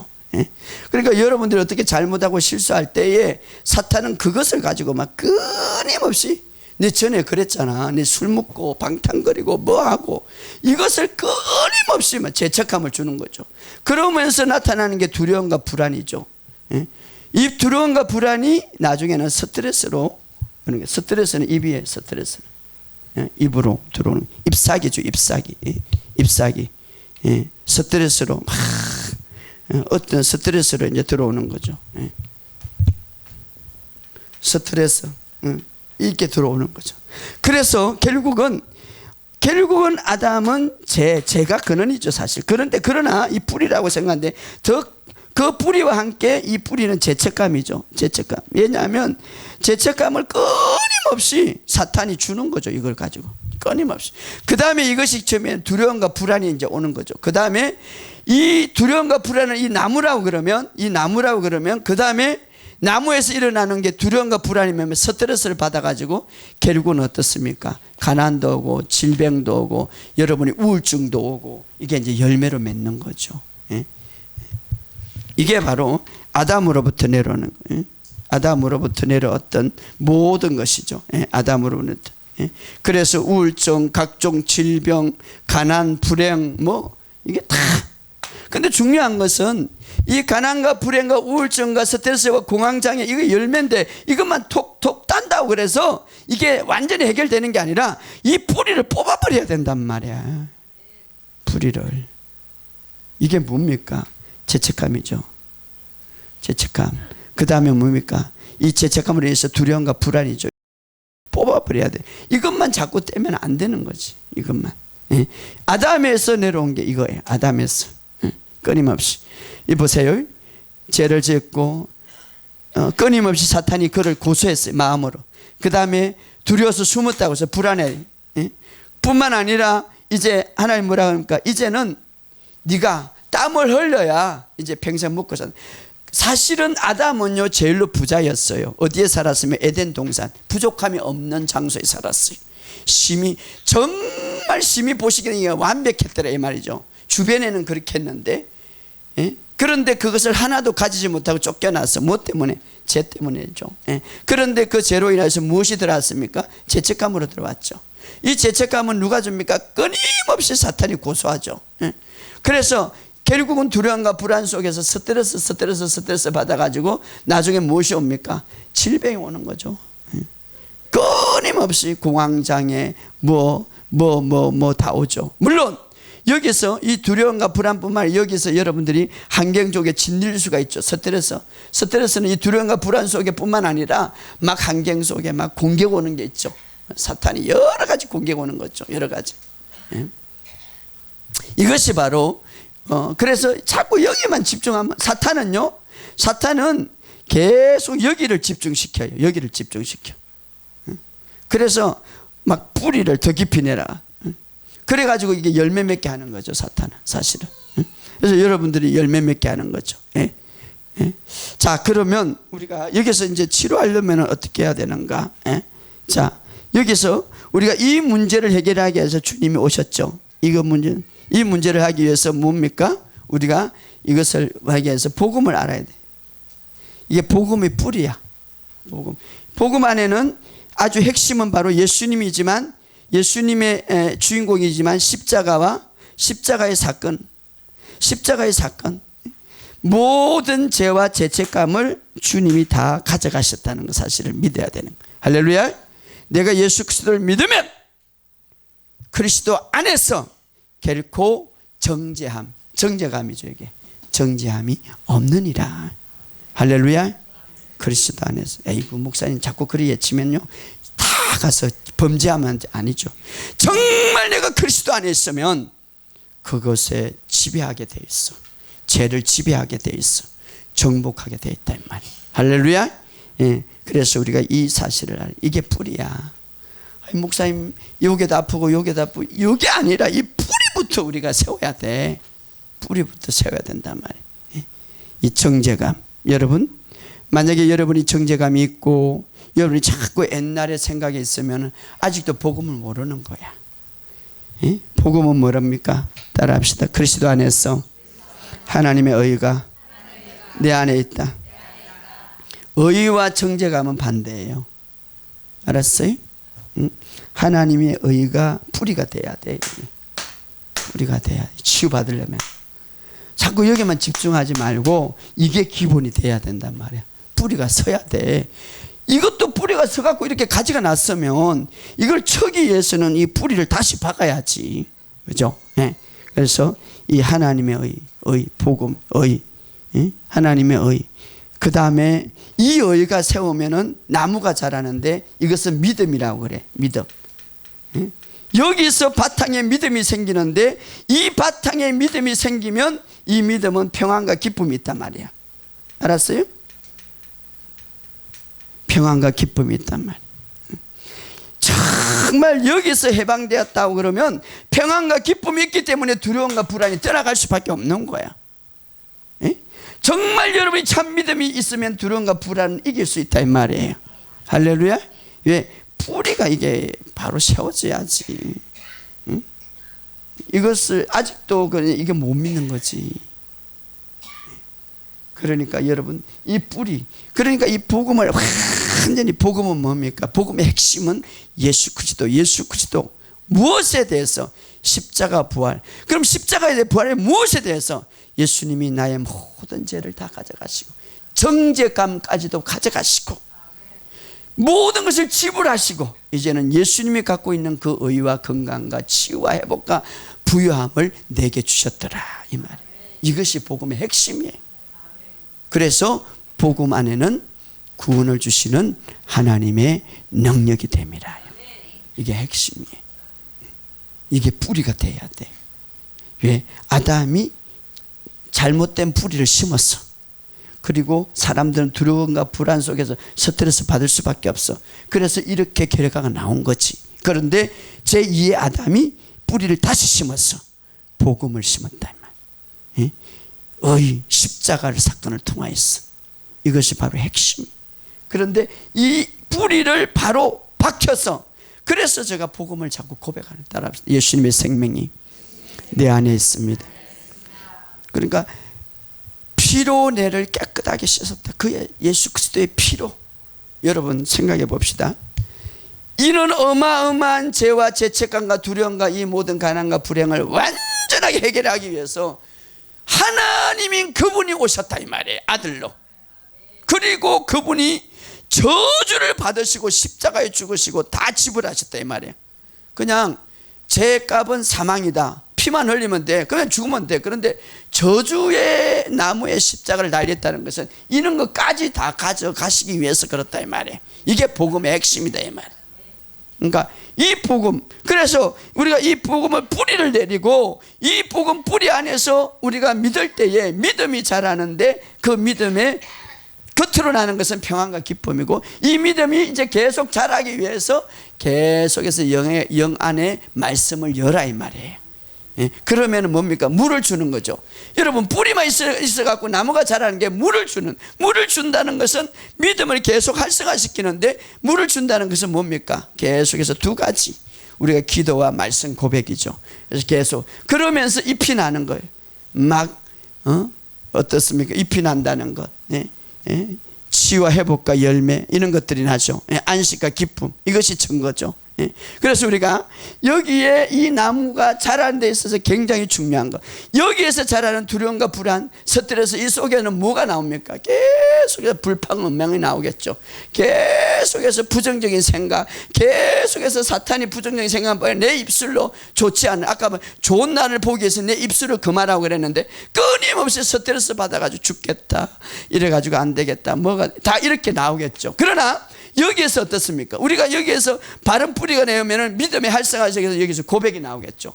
그러니까 여러분들이 어떻게 잘못하고 실수할 때에 사탄은 그것을 가지고 막 끊임없이, 내 전에 그랬잖아, 내 술 먹고 방탕거리고 뭐하고, 이것을 끊임없이 막 죄책감을 주는 거죠. 그러면서 나타나는 게 두려움과 불안이죠. 이 두려움과 불안이 나중에는 스트레스로, 스트레스는 입이에요. 스트레스는 입으로 들어오는, ip사귀죠. ip사귀. 스트레스로 막 어떤 스트레스로 이제 들어오는 거죠. 스트레스 이렇게 들어오는 거죠. 그래서 결국은 아담은 죄가 근원이죠 사실. 그러나 이 뿌리라고 생각하는데 그 뿌리와 함께 이 뿌리는 죄책감이죠. 죄책감. 왜냐하면 죄책감을 끊임없이 사탄이 주는 거죠. 이걸 가지고 끊임없이. 그 다음에 이것이 처음에 두려움과 불안이 이제 오는 거죠. 그 다음에 이 두려움과 불안을 이 나무라고 그러면 그 다음에 나무에서 일어나는 게 두려움과 불안이면 스트레스를 받아가지고 결국은 어떻습니까? 가난도 오고 질병도 오고 여러분이 우울증도 오고, 이게 이제 열매로 맺는 거죠. 이게 바로 아담으로부터 내려오는 거예요. 아담으로부터 내려왔던 모든 것이죠. 아담으로부터. 그래서 우울증, 각종 질병, 가난, 불행, 뭐 이게 다. 근데 중요한 것은 이 가난과 불행과 우울증과 스트레스와 공황장애, 이거 열매인데 이것만 톡톡 딴다고 그래서 이게 완전히 해결되는 게 아니라 이 뿌리를 뽑아버려야 된단 말이야. 뿌리를. 이게 뭡니까? 죄책감이죠. 죄책감. 그 다음에 뭡니까? 이 죄책감으로 인해서 두려움과 불안이죠. 뽑아버려야 돼. 이것만 자꾸 떼면 안 되는 거지. 이것만. 아담에서 내려온 게 이거예요. 아담에서. 끊임없이. 이 보세요. 죄를 짓고 끊임없이 사탄이 그를 고소했어요. 마음으로. 그 다음에 두려워서 숨었다고 해서 불안해. 뿐만 아니라 이제 하나님 뭐라 합니까? 이제는 네가 땀을 흘려야 이제 평생 먹고 산다. 사실은 아담은요 제일로 부자였어요. 어디에 살았으면 에덴 동산, 부족함이 없는 장소에 살았어요. 심히 정말 심히 보시기에는 완벽했더라 이 말이죠. 주변에는 그렇게 했는데, 예? 그런데 그것을 하나도 가지지 못하고 쫓겨났어. 뭐 때문에? 죄 때문이죠. 예? 그런데 그 죄로 인해서 무엇이 들어왔습니까? 죄책감으로 들어왔죠. 이 죄책감은 누가 줍니까? 끊임없이 사탄이 고소하죠. 예? 그래서 결국은 두려움과 불안 속에서 스트레스 받아가지고 나중에 무엇이 옵니까? 질병이 오는 거죠. 끊임없이 공황장애 다 오죠. 물론 여기서 이 두려움과 불안뿐만 아니라 여기서 여러분들이 환경 속에 짓눌릴 수가 있죠. 스트레스는 이 두려움과 불안 속에 뿐만 아니라 막 환경 속에 막 공격 오는 게 있죠. 사탄이 여러 가지 공격 오는 거죠. 여러 가지. 이것이 바로 그래서 자꾸 여기만 집중하면 사탄은 계속 여기를 집중시켜요. 여기를 집중시켜. 그래서 막 뿌리를 더 깊이 내라. 그래가지고 이게 열매 맺게 하는 거죠. 사탄은 사실은. 그래서 여러분들이 열매 맺게 하는 거죠. 자, 그러면 우리가 여기서 이제 치료하려면 어떻게 해야 되는가? 자, 여기서 우리가 이 문제를 해결하기 위해서 주님이 오셨죠. 이 문제를 하기 위해서 뭡니까? 우리가 이것을 하기 위해서 복음을 알아야 돼. 이게 복음의 뿌리야. 복음 안에는 아주 핵심은 바로 예수님이지만, 예수님의 주인공이지만 십자가의 사건, 모든 죄와 죄책감을 주님이 다 가져가셨다는 것 사실을 믿어야 되는 거예요. 할렐루야. 내가 예수 그리스도를 믿으면 그리스도 안에서 결코 정죄감이죠. 이게 정죄함이 없느니라. 할렐루야. 그리스도 안에서. 에이구 목사님 자꾸 그리 외치면요 다 가서 범죄하면 아니죠. 정말 내가 그리스도 안에 있으면 그것에 지배하게 돼 있어. 죄를 지배하게 돼 있어. 정복하게 돼 있다 이 말이에요. 할렐루야. 예. 그래서 우리가 이 사실을 알아. 이게 뿌리야. 아니, 목사님 여기도 아프고 여기도 아프고, 이게 아니라 이 뿌리부터 우리가 세워야 돼. 뿌리부터 세워야 된단 말이에요. 예. 이 정죄감. 여러분 만약에 여러분이 정죄감이 있고 여러분이 자꾸 옛날의 생각이 있으면 아직도 복음을 모르는 거야. 예? 복음은 뭐랍니까? 따라합시다. 그리스도 안에서 하나님의 의가 내 안에 있다. 의와 정죄감은 반대예요. 알았어요? 하나님의 의가 뿌리가 돼야 돼. 뿌리가 돼야 돼. 치유받으려면 자꾸 여기만 집중하지 말고 이게 기본이 돼야 된단 말이야. 뿌리가 서야 돼. 이것도 뿌리가 서갖고 이렇게 가지가 났으면 이걸 쳐기 위해서는 이 뿌리를 다시 박아야지. 그죠? 네. 그래서 이 하나님의 의, 복음, 하나님의 의. 그 다음에 이 의가 세우면은 나무가 자라는데 이것은 믿음이라고 그래. 믿음. 여기서 바탕에 믿음이 생기는데 이 바탕에 믿음이 생기면 이 믿음은 평안과 기쁨이 있단 말이야. 알았어요? 평안과 기쁨이 있단 말이야. 정말 여기서 해방되었다고 그러면 평안과 기쁨이 있기 때문에 두려움과 불안이 떠나갈 수밖에 없는 거야. 에? 정말 여러분이 참 믿음이 있으면 두려움과 불안은 이길 수 있다 이 말이에요. 할렐루야. 왜? 뿌리가 이게 바로 세워져야지. 응? 이것을 아직도 이게 못 믿는 거지. 그러니까 여러분 이 뿌리, 그러니까 이 복음을 완전히, 복음은 뭡니까? 복음의 핵심은 예수 그리스도. 무엇에 대해서? 십자가 부활. 그럼 십자가에 대해 부활의 무엇에 대해서? 예수님이 나의 모든 죄를 다 가져가시고 정죄감까지도 가져가시고 모든 것을 지불하시고 이제는 예수님이 갖고 있는 그 의와 건강과 치유와 회복과 부유함을 내게 주셨더라 이 말이에요. 이것이 복음의 핵심이에요. 그래서 복음 안에는 구원을 주시는 하나님의 능력이 됨이라. 이게 핵심이에요. 이게 뿌리가 돼야 돼. 왜? 아담이 잘못된 뿌리를 심었어. 그리고 사람들은 두려움과 불안 속에서 스트레스 받을 수밖에 없어. 그래서 이렇게 결과가 나온 거지. 그런데 제2의 아담이 뿌리를 다시 심었어. 복음을 심었다. 십자가를 사건을 통하였어. 이것이 바로 핵심. 그런데 이 뿌리를 바로 박혀서, 그래서 제가 복음을 자꾸 고백하는, 따라합시다. 예수님의 생명이 내 안에 있습니다. 그러니까 피로 내를 깨끗하게 씻었다. 그의 예수 그리스도의 피로. 여러분 생각해 봅시다. 이는 어마어마한 죄와 죄책감과 두려움과 이 모든 가난과 불행을 완전하게 해결하기 위해서 하나님인 그분이 오셨다 이 말이에요. 아들로. 그리고 그분이 저주를 받으시고 십자가에 죽으시고 다 지불하셨다 이 말이에요. 그냥 죄값은 사망이다. 피만 흘리면 돼. 그냥 죽으면 돼. 그런데 저주의 나무에 십자가를 달렸다는 것은 이런 것까지 다 가져가시기 위해서 그렇다 이 말이에요. 이게 복음의 핵심이다 이 말이에요. 그러니까 이 복음, 그래서 우리가 이 복음을 뿌리를 내리고 이 복음 뿌리 안에서 우리가 믿을 때에 믿음이 자라는데, 그 믿음의 겉으로 나는 것은 평안과 기쁨이고, 이 믿음이 이제 계속 자라기 위해서 계속해서 영 안에 말씀을 열라 이 말이에요. 그러면 뭡니까? 물을 주는 거죠. 여러분, 뿌리만 있어갖고 나무가 자라는 게 물을 준다는 것은 믿음을 계속 활성화시키는데, 물을 준다는 것은 뭡니까? 계속해서 두 가지, 우리가 기도와 말씀 고백이죠. 그래서 계속 그러면서 잎이 나는 거예요. 어떻습니까? 잎이 난다는 것, 치유와 회복과 열매, 이런 것들이 나죠. 안식과 기쁨, 이것이 증거죠. 그래서 우리가 여기에 이 나무가 자라는 데 있어서 굉장히 중요한 것, 여기에서 자라는 두려움과 불안, 스트레스, 이 속에는 뭐가 나옵니까? 계속해서 불평운명이 나오겠죠. 계속해서 부정적인 생각, 계속해서 사탄이 부정적인 생각을 내 입술로 좋지 않은, 아까 좋은 날을 보기 위해서 내 입술을 금하라고 그랬는데 끊임없이 스트레스 받아가지고 죽겠다, 이래가지고 안 되겠다, 뭐가 다 이렇게 나오겠죠. 그러나 여기에서 어떻습니까? 우리가 여기에서 바른 뿌리가 내면 믿음의 활성화에서 여기서 고백이 나오겠죠.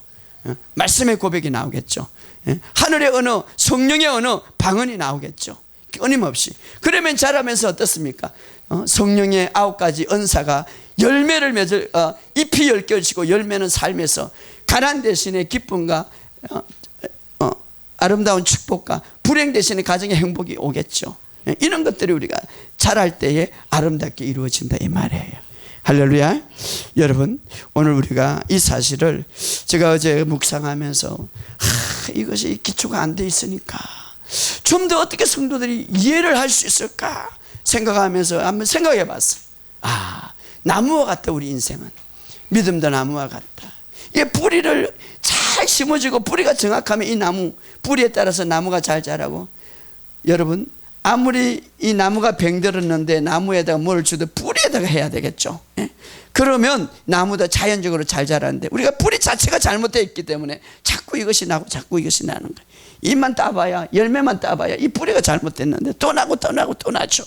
말씀의 고백이 나오겠죠. 하늘의 언어, 성령의 언어, 방언이 나오겠죠. 끊임없이. 그러면 자라면서 어떻습니까? 성령의 9가지 은사가 열매를 맺을, 잎이 10개를 열매는 삶에서 가난 대신에 기쁨과 아름다운 축복과 불행 대신에 가정의 행복이 오겠죠. 이런 것들이 우리가 자랄 때에 아름답게 이루어진다 이 말이에요. 할렐루야. 여러분, 오늘 우리가 이 사실을, 제가 어제 묵상하면서 이것이 기초가 안 돼 있으니까 좀 더 어떻게 성도들이 이해를 할 수 있을까 생각하면서 한번 생각해 봤어요. 나무와 같다. 우리 인생은 믿음도 나무와 같다. 이게 뿌리를 잘 심어주고, 뿌리가 정확하면 이 나무 뿌리에 따라서 나무가 잘 자라고. 여러분, 아무리 이 나무가 병들었는데 나무에다가 뭘 주도 뿌리에다가 해야 되겠죠. 그러면 나무도 자연적으로 잘 자라는데, 우리가 뿌리 자체가 잘못되어 있기 때문에 자꾸 이것이 나고 자꾸 이것이 나는 거예요. 잎만 따봐야, 열매만 따봐야 이 뿌리가 잘못됐는데 또 나고 또 나고 또 나죠.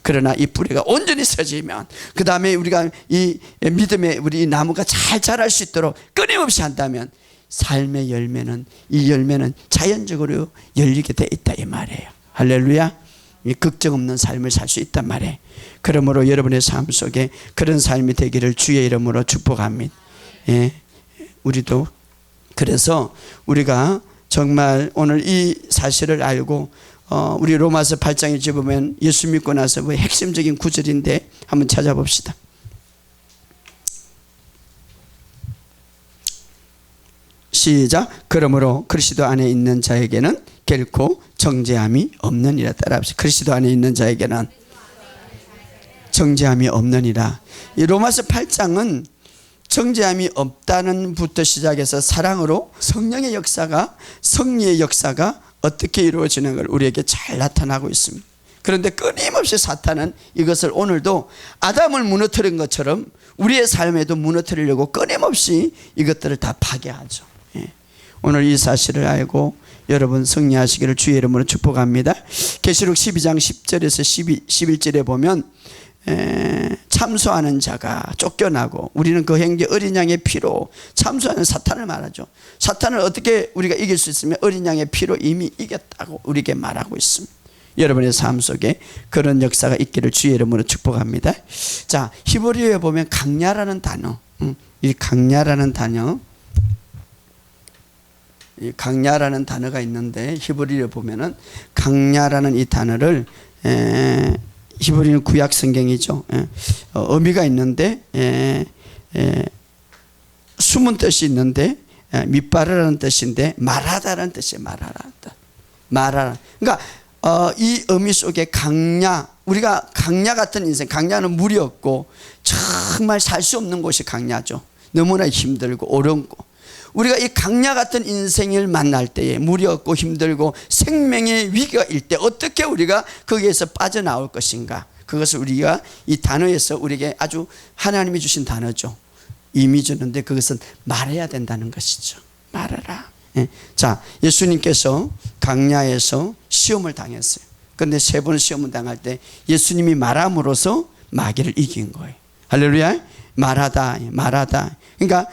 그러나 이 뿌리가 온전히 서지면, 그 다음에 우리가 이 믿음의 우리 나무가 잘 자랄 수 있도록 끊임없이 한다면, 삶의 열매는, 이 열매는 자연적으로 열리게 돼 있다 이 말이에요. 할렐루야. 걱정 없는 삶을 살 수 있단 말이에요. 그러므로 여러분의 삶 속에 그런 삶이 되기를 주의 이름으로 축복합니다. 우리도 그래서 우리가 정말 오늘 이 사실을 알고, 우리 로마서 8장에 집으면 예수 믿고 나서 뭐 핵심적인 구절인데 한번 찾아봅시다. 시작. 그러므로 그리스도 안에 있는 자에게는 결코 정죄함이 없느니라. 따라합시다. 그리스도 안에 있는 자에게는 정죄함이 없느니라. 이 로마서 8장은 정죄함이 없다는 부터 시작해서 사랑으로 성령의 역사가, 성리의 역사가 어떻게 이루어지는 걸 우리에게 잘 나타나고 있습니다. 그런데 끊임없이 사탄은 이것을 오늘도 아담을 무너뜨린 것처럼 우리의 삶에도 무너뜨리려고 끊임없이 이것들을 다 파괴하죠. 오늘 이 사실을 알고 여러분 승리하시기를 주의 이름으로 축복합니다. 계시록 12장 10절에서 11절에 보면 참소하는 자가 쫓겨나고, 우리는 그 행제 어린 양의 피로, 참소하는 사탄을 말하죠. 사탄을 어떻게 우리가 이길 수 있으면 어린 양의 피로 이미 이겼다고 우리에게 말하고 있습니다. 여러분의 삶 속에 그런 역사가 있기를 주의 이름으로 축복합니다. 자, 히브리어에 보면 강야라는 단어, 이 강야라는 단어, 이 강야라는 단어가 있는데 히브리어에 보면은 강야라는 이 단어를 히브리는 구약 성경이죠. 의미가 있는데 숨은 뜻이 있는데 밑바르라는 뜻인데 말하다라는 뜻이에요. 말하라. 그러니까 이 의미 속에 강야, 우리가 강야 같은 인생, 강야는 물이 없고 정말 살 수 없는 곳이 강야죠. 너무나 힘들고 어렵고, 우리가 이 강야 같은 인생을 만날 때에 물이 없고 힘들고 생명의 위기가 일 때 어떻게 우리가 거기에서 빠져나올 것인가, 그것을 우리가 이 단어에서 우리에게 아주 하나님이 주신 단어죠. 이미 주는데 그것은 말해야 된다는 것이죠. 말하라. 자, 예수님께서 강야에서 시험을 당했어요. 그런데 3번 시험을 당할 때 예수님이 말함으로써 마귀를 이긴 거예요. 할렐루야. 말하다. 그러니까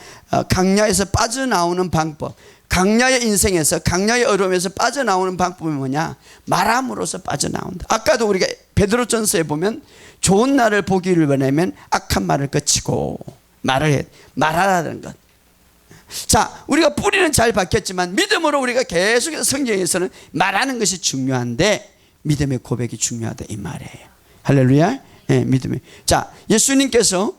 강야에서 빠져나오는 방법, 강야의 인생에서, 강야의 어려움에서 빠져나오는 방법이 뭐냐? 말함으로써 빠져나온다. 아까도 우리가 베드로전서에 보면 좋은 날을 보기를 원하면 악한 말을 그치고 말하라는 것. 자, 우리가 뿌리는 잘 박혔지만 믿음으로 우리가 계속해서 성경에서는 말하는 것이 중요한데 믿음의 고백이 중요하다 이 말이에요. 할렐루야. 믿음이. 자, 예수님께서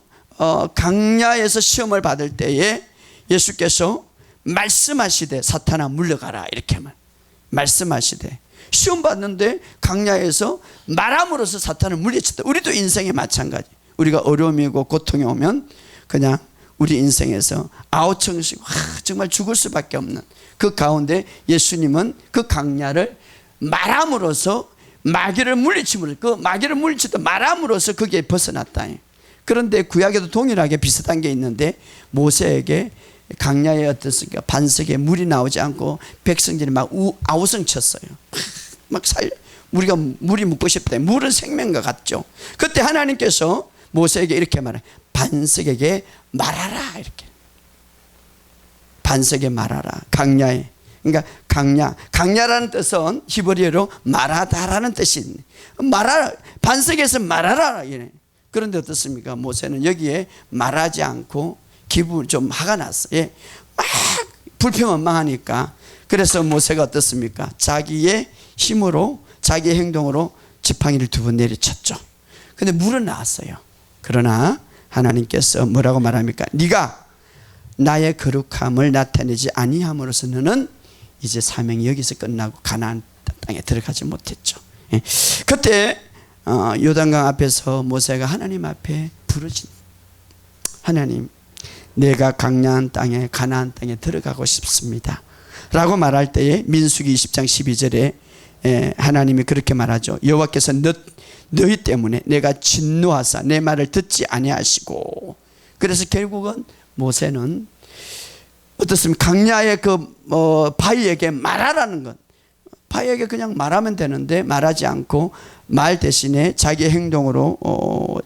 강야에서 시험을 받을 때에 예수께서 말씀하시되 사탄아 물러가라, 이렇게만 말씀하시되, 시험 받는데 강야에서 말함으로써 사탄을 물리쳤다. 우리도 인생에 마찬가지. 우리가 어려움이고 고통이 오면 그냥 우리 인생에서 아우성씩 정말 죽을 수밖에 없는 그 가운데 예수님은 그 강야를 말함으로써 마귀를 물리침으로, 그 마귀를 물리치다 말함으로써 거기에 벗어났다. 그런데 구약에도 동일하게 비슷한 게 있는데 모세에게 강야에 어떻습니까? 반석에 물이 나오지 않고 백성들이 막 아우성 쳤어요. 막 우리가 물이 묻고 싶다. 물은 생명과 같죠. 그때 하나님께서 모세에게 이렇게 말해, 반석에게 말하라, 이렇게. 반석에 말하라. 강야에. 그러니까 강야라는 뜻은 히브리어로 말하다라는 뜻이 있네. 말하라, 반석에서 말하라, 이래. 그런데 어떻습니까? 모세는 여기에 말하지 않고 기분 좀 화가 났어요. 막 불평원망하니까. 그래서 모세가 어떻습니까? 자기의 힘으로, 자기의 행동으로 지팡이를 2번 내리쳤죠. 근데 물은 나왔어요. 그러나 하나님께서 뭐라고 말합니까? 네가 나의 거룩함을 나타내지 아니함으로써 너는 이제 사명이 여기서 끝나고 가나안 땅에 들어가지 못했죠. 그때 요단강 앞에서 모세가 하나님 앞에 부르짖, 하나님, 내가 강야한 땅에, 가나안 땅에 들어가고 싶습니다 라고 말할 때에 민수기 20장 12절에 하나님이 그렇게 말하죠. 여호와께서 너희 때문에 내가 진노하사 내 말을 듣지 아니하시고. 그래서 결국은 모세는 어떻습니까? 강야의 그 바위에게 말하라는 것, 바위에게 그냥 말하면 되는데 말하지 않고 말 대신에 자기의 행동으로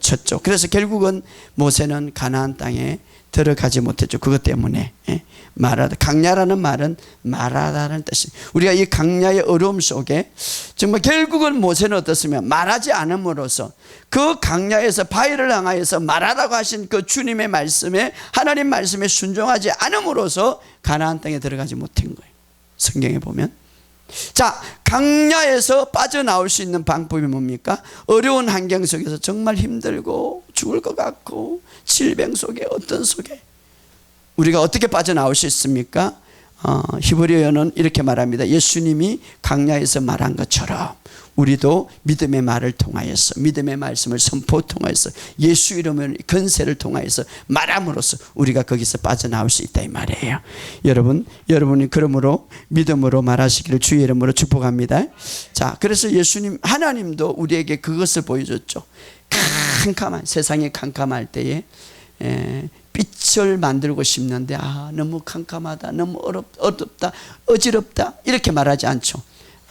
쳤죠. 그래서 결국은 모세는 가나안 땅에 들어가지 못했죠. 그것 때문에 말하다. 강야라는 말은 말하다라는 뜻이. 우리가 이 강야의 어려움 속에 정말 결국은 모세는 어떻습니까? 말하지 않음으로써 그 강야에서 바위를 향하여서 말하라고 하신 그 주님의 말씀에, 하나님 말씀에 순종하지 않음으로써 가나안 땅에 들어가지 못한 거예요. 성경에 보면. 자, 강야에서 빠져나올 수 있는 방법이 뭡니까? 어려운 환경 속에서 정말 힘들고 죽을 것 같고 질병 속에, 어떤 속에 우리가 어떻게 빠져나올 수 있습니까? 히브리어는 이렇게 말합니다. 예수님이 강야에서 말한 것처럼 우리도 믿음의 말을 통하여서, 믿음의 말씀을 선포 통하여서, 예수 이름의 권세를 통하여서 말함으로써 우리가 거기서 빠져나올 수 있다 이 말이에요. 여러분이 그러므로 믿음으로 말하시기를 주의 이름으로 축복합니다. 자, 그래서 예수님, 하나님도 우리에게 그것을 보여줬죠. 캄캄한, 세상이 캄캄할 때에 빛을 만들고 싶는데 너무 캄캄하다, 너무 어둡다, 어지럽다 이렇게 말하지 않죠.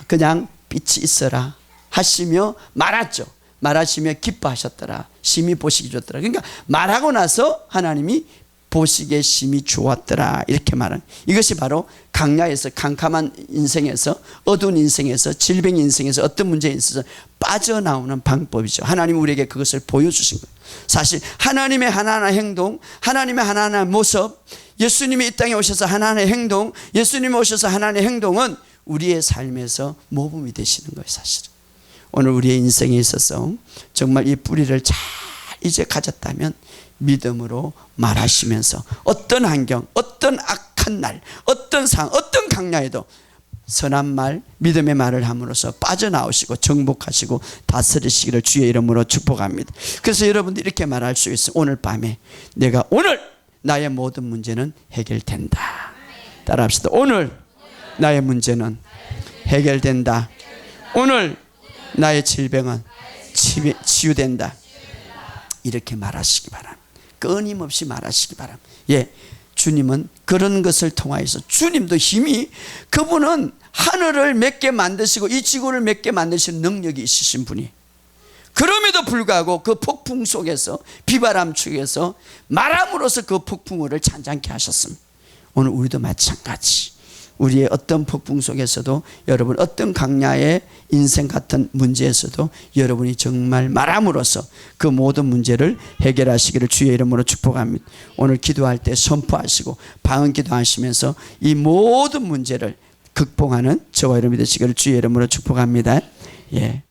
그냥 빛이 있어라 하시며 말았죠. 말하시며 기뻐하셨더라. 심히 보시기 좋더라. 그러니까 말하고 나서 하나님이 보시기에 심히 좋았더라 이렇게 말은, 이것이 바로 강야에서, 캄캄한 인생에서, 어두운 인생에서, 질병 인생에서, 어떤 문제에 있어서 빠져나오는 방법이죠. 하나님이 우리에게 그것을 보여주신 거예요. 사실 하나님의 하나하나 행동, 하나님의 하나하나 모습, 예수님이 이 땅에 오셔서 하나님의 행동, 예수님이 오셔서 하나님의 행동은 우리의 삶에서 모범이 되시는 거예요. 사실은 오늘 우리의 인생에 있어서 정말 이 뿌리를 잘 이제 가졌다면 믿음으로 말하시면서 어떤 환경, 어떤 악한 날, 어떤 상황, 어떤 강야에도 선한 말, 믿음의 말을 함으로써 빠져나오시고 정복하시고 다스리시기를 주의 이름으로 축복합니다. 그래서 여러분들 이렇게 말할 수 있어요. 오늘 밤에 내가 오늘 나의 모든 문제는 해결된다. 따라합시다. 오늘 나의 문제는 해결된다. 오늘 나의 질병은 치유된다. 이렇게 말하시기 바랍니다. 끊임없이 말하시기 바랍니다. 예, 주님은 그런 것을 통하여서 주님도 힘이, 그분은 하늘을 맺게 만드시고 이 지구를 맺게 만드시는 능력이 있으신 분이, 그럼에도 불구하고 그 폭풍 속에서, 비바람 속에서 말함으로써 그 폭풍우를 잔잔케 하셨습니다. 오늘 우리도 마찬가지, 우리의 어떤 폭풍 속에서도, 여러분 어떤 강야의 인생 같은 문제에서도 여러분이 정말 말함으로써 그 모든 문제를 해결하시기를 주의 이름으로 축복합니다. 오늘 기도할 때 선포하시고 방언 기도하시면서 이 모든 문제를 극복하는 저와 여러분이 되시기를 주의 이름으로 축복합니다. 예.